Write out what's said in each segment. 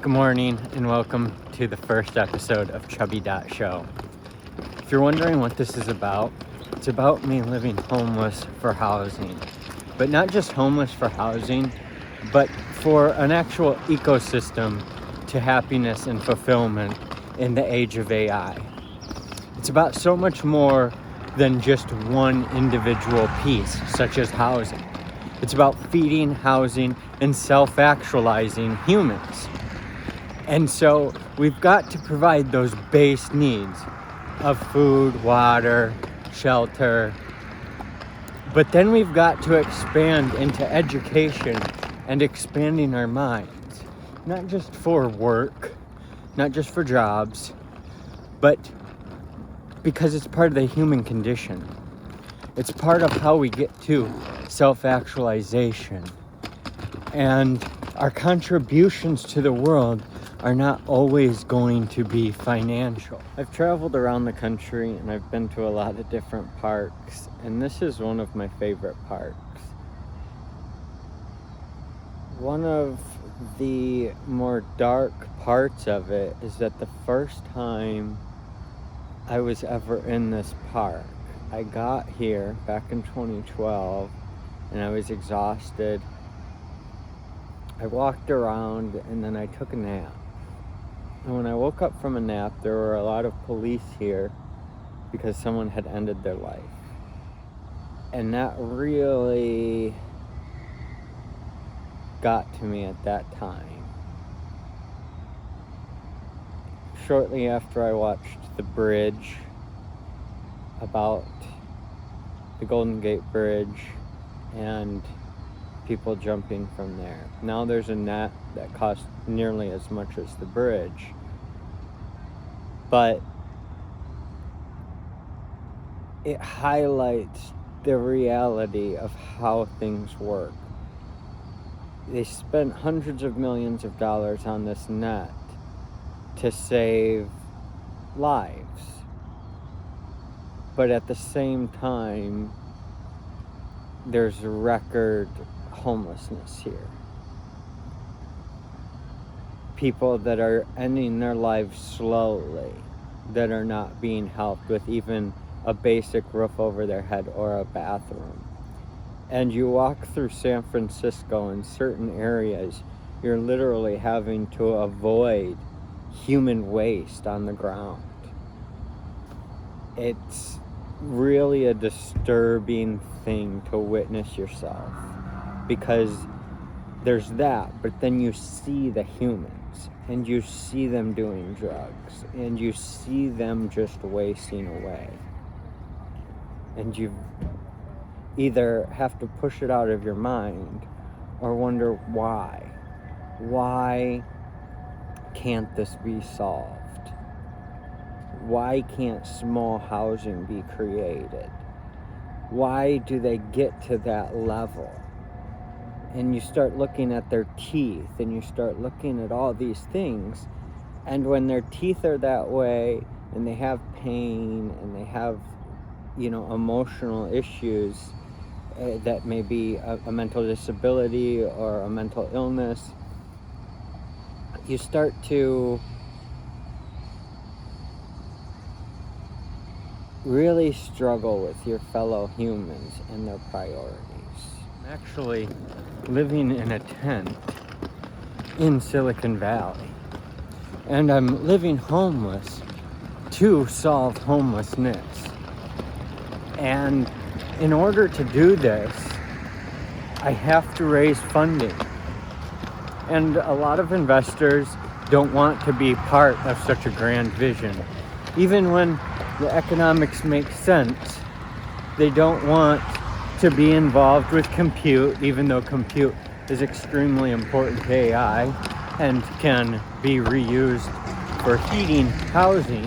Good morning and welcome to the first episode of Chubby Show. If you're wondering what this is about, it's about me living homeless for housing. But not just homeless for housing, but for an actual ecosystem to happiness and fulfillment in the age of AI. It's about so much more than just one individual piece, such as housing. It's about feeding, housing, and self-actualizing humans. And so we've got to provide those base needs of food, water, shelter. But then we've got to expand into education and expanding our minds. Not just for work, not just for jobs, but because it's part of the human condition. It's part of how we get to self-actualization. And our contributions to the world are not always going to be financial. I've traveled around the country and I've been to a lot of different parks, and this is one of my favorite parks. One of the more dark parts of it is that the first time I was ever in this park, I got here back in 2012 and I was exhausted. I walked around and then I took a nap. And when I woke up from a nap, there were a lot of police here because someone had ended their life. And that really got to me at that time. Shortly after I watched the bridge, about the Golden Gate Bridge and people jumping from there. Now there's a net that costs nearly as much as the bridge. But it highlights the reality of how things work. They spent hundreds of millions of dollars on this net to save lives. But at the same time, there's record homelessness here. People that are ending their lives slowly, that are not being helped with even a basic roof over their head or a bathroom. And you walk through San Francisco in certain areas, you're literally having to avoid human waste on the ground. It's really a disturbing thing to witness yourself, because there's that, but then you see the humans and you see them doing drugs and you see them just wasting away, and you either have to push it out of your mind or wonder why can't this be solved? Why can't small housing be created? Why do they get to that level? And you start looking at their teeth and you start looking at all these things. And when their teeth are that way and they have pain and they have, emotional issues that may be a mental disability or a mental illness, you start to really struggle with your fellow humans and their priorities. I'm actually living in a tent in Silicon Valley, and I'm living homeless to solve homelessness. And in order to do this, I have to raise funding. And a lot of investors don't want to be part of such a grand vision. Even when the economics make sense, they don't want to be involved with compute, even though compute is extremely important to AI and can be reused for heating housing.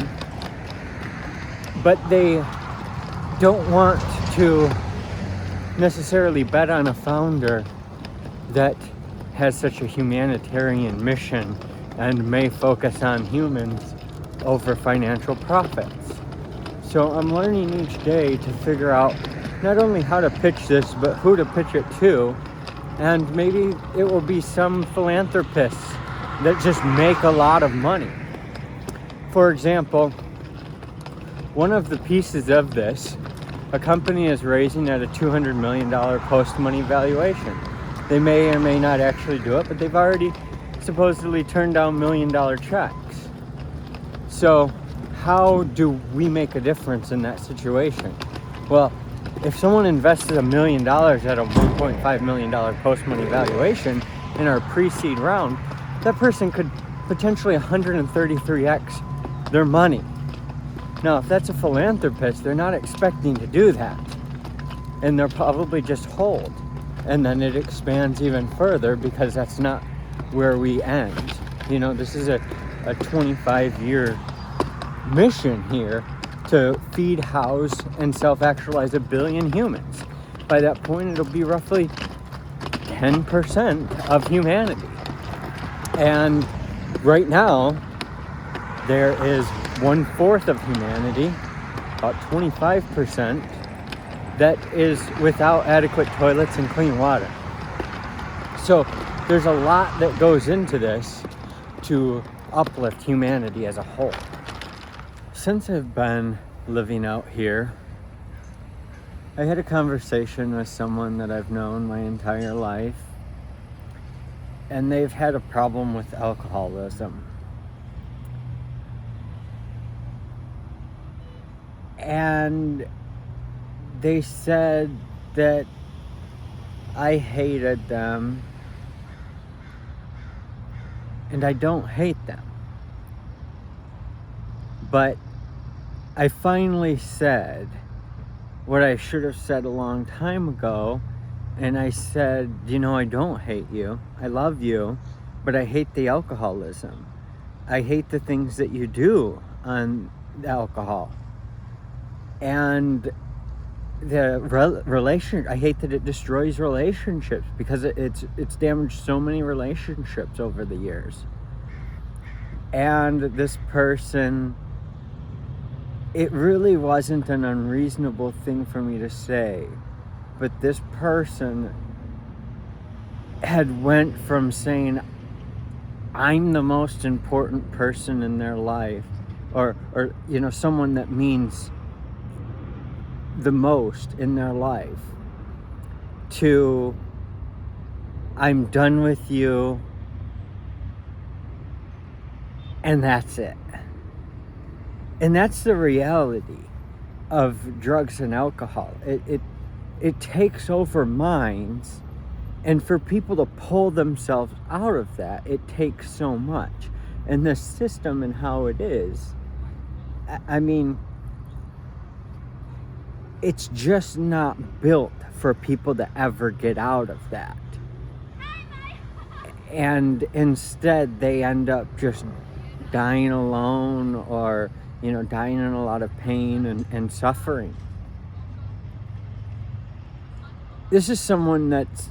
But they don't want to necessarily bet on a founder that has such a humanitarian mission and may focus on humans over financial profits. So I'm learning each day to figure out not only how to pitch this, but who to pitch it to. And maybe it will be some philanthropists that just make a lot of money. For example, one of the pieces of this, a company is raising at a $200 million post-money valuation. They may or may not actually do it, but they've already supposedly turned down $1 million checks. So how do we make a difference in that situation? Well, if someone invested $1 million at a $1.5 million post-money valuation in our pre-seed round, that person could potentially 133x their money. Now, if that's a philanthropist, they're not expecting to do that. And they'll probably just hold. And then it expands even further because that's not where we end. You know, this is a 25-year mission here to feed, house, and self-actualize 1 billion humans. By that point, it'll be roughly 10% of humanity. And right now, there is 1/4 of humanity, about 25%, that is without adequate toilets and clean water. So there's a lot that goes into this to uplift humanity as a whole. Since I've been living out here, I had a conversation with someone that I've known my entire life, and they've had a problem with alcoholism. And they said that I hated them, and I don't hate them. But I finally said what I should have said a long time ago, and I said, you know, I don't hate you. I love you, but I hate the alcoholism. I hate the things that you do on alcohol. And the I hate that it destroys relationships, because it's damaged so many relationships over the years. And this person, it really wasn't an unreasonable thing for me to say, but this person had went from saying I'm the most important person in their life, or you know, someone that means the most in their life, to I'm done with you and that's it. And that's the reality of drugs and alcohol. It takes over minds, and for people to pull themselves out of that, it takes so much. And the system and how it is, I mean, it's just not built for people to ever get out of that. And instead, they end up just dying alone, or, you know, dying in a lot of pain and suffering. This is someone that's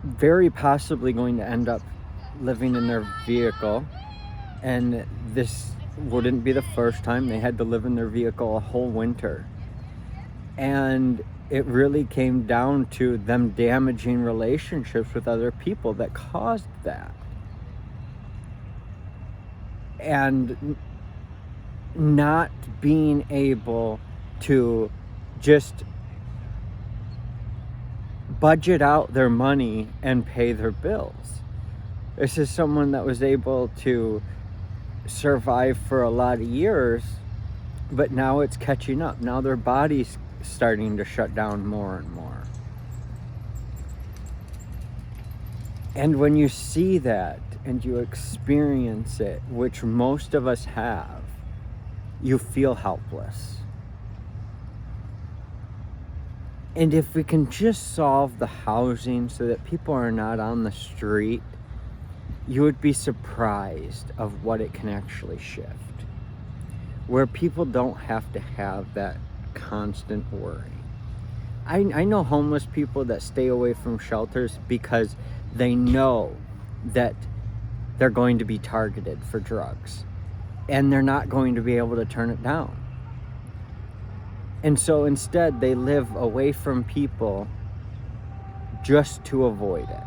very possibly going to end up living in their vehicle, and this wouldn't be the first time they had to live in their vehicle a whole winter. And it really came down to them damaging relationships with other people that caused that. And not being able to just budget out their money and pay their bills. This is someone that was able to survive for a lot of years, but now it's catching up. Now their body's starting to shut down more and more. And when you see that and you experience it, which most of us have, you feel helpless. And if we can just solve the housing so that people are not on the street, you would be surprised of what it can actually shift. Where people don't have to have that constant worry. I know homeless people that stay away from shelters because they know that they're going to be targeted for drugs, and they're not going to be able to turn it down. And so instead they live away from people just to avoid it.